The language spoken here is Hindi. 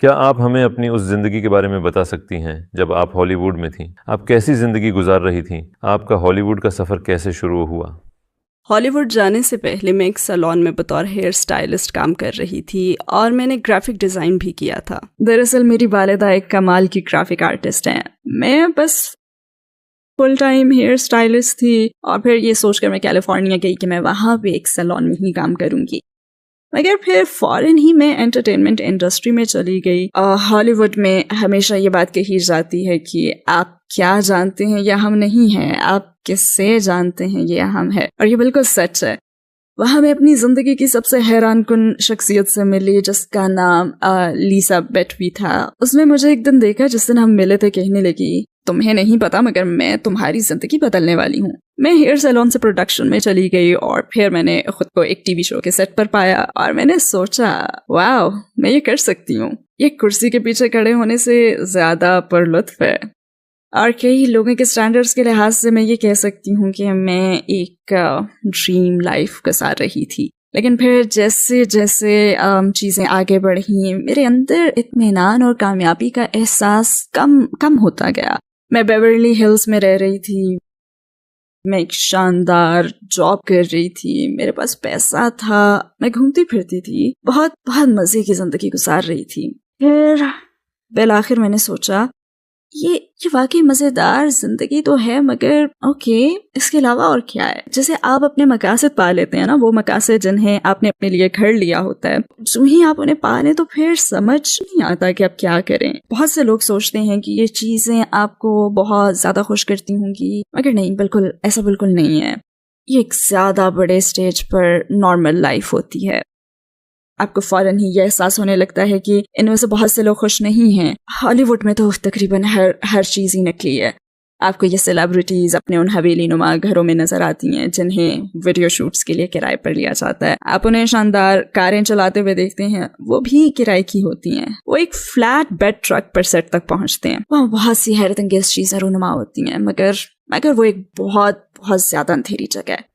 क्या आप हमें अपनी उस ज़िंदगी के बारे में बता सकती हैं जब आप हॉलीवुड में थीं? आप कैसी ज़िंदगी गुजार रही थीं? आपका हॉलीवुड का सफ़र कैसे शुरू हुआ? हॉलीवुड जाने से पहले मैं एक सैलून में बतौर हेयर स्टाइलिस्ट काम कर रही थी और मैंने ग्राफिक डिज़ाइन भी किया था। दरअसल मेरी वालिदा एक कमाल की ग्राफिक आर्टिस्ट हैं। मैं बस फुल टाइम हेयर स्टाइलिस्ट थी और फिर ये सोचकर मैं कैलिफोर्निया गई कि मैं वहाँ पे एक सैलून में ही काम करूँगी। मगर फिर फॉरेन ही मैं एंटरटेनमेंट इंडस्ट्री में चली गई। हॉलीवुड में हमेशा ये बात कही जाती है कि आप क्या जानते हैं या हम नहीं हैं, आप किससे जानते हैं ये हम है, और ये बिल्कुल सच है। वहाँ मैं अपनी ज़िंदगी की सबसे हैरान कुन शख्सियत से मिली जिसका नाम लीसा बेटवी था। उसने मुझे एक दिन देखा, जिस दिन हम मिले थे, कहने लगी, तुम्हें नहीं पता मगर मैं तुम्हारी ज़िंदगी बदलने वाली हूँ। मैं हेयर सैलून से प्रोडक्शन में चली गई और फिर मैंने खुद को एक टीवी शो के सेट पर पाया और मैंने सोचा, वाह, मैं ये कर सकती हूँ। ये कुर्सी के पीछे खड़े होने से ज़्यादा पुरलुत्फ है। और कई लोगों के स्टैंडर्ड्स के लिहाज से मैं ये कह सकती हूँ कि मैं एक ड्रीम लाइफ गुजार रही थी। लेकिन फिर जैसे जैसे चीज़ें आगे बढ़ी, मेरे अंदर इत्मीनान और कामयाबी का एहसास कम होता गया। मैं बेवर्ली हिल्स में रह रही थी, मैं एक शानदार जॉब कर रही थी, मेरे पास पैसा था, मैं घूमती फिरती थी, बहुत बहुत मज़े की ज़िंदगी गुजार रही थी। फिर बिल आखिर मैंने सोचा, ये वाकई मज़ेदार ज़िंदगी तो है, मगर ओके, इसके अलावा और क्या है। जैसे आप अपने मकासद पा लेते हैं ना, वो मकासद जिन्हें आपने अपने लिए घर लिया होता है, जो ही आप उन्हें पा लें तो फिर समझ नहीं आता कि आप क्या करें। बहुत से लोग सोचते हैं कि ये चीज़ें आपको बहुत ज़्यादा खुश करती होंगी, मगर नहीं, बिल्कुल ऐसा बिल्कुल नहीं है। ये एक ज़्यादा बड़े स्टेज पर नॉर्मल लाइफ होती है। आपको फ़ौरन ही यह एहसास होने लगता है कि इनमें से बहुत से लोग खुश नहीं हैं। हॉलीवुड में तो तकरीबन हर चीज़ ही नकली है। आपको ये सेलिब्रिटीज़ अपने उन हवेली नुमा घरों में नज़र आती हैं जिन्हें वीडियो शूट्स के लिए किराए पर लिया जाता है। आप उन्हें शानदार कारें चलाते हुए देखते हैं, वो भी किराए की होती हैं। वो एक फ्लैट बेड ट्रक पर सेट तक पहुँचते हैं। वहाँ बहुत सी हैरत अंगेज़ चीज़ें रूनुमा होती हैं, मगर वो एक बहुत बहुत ज़्यादा अंधेरी जगह है।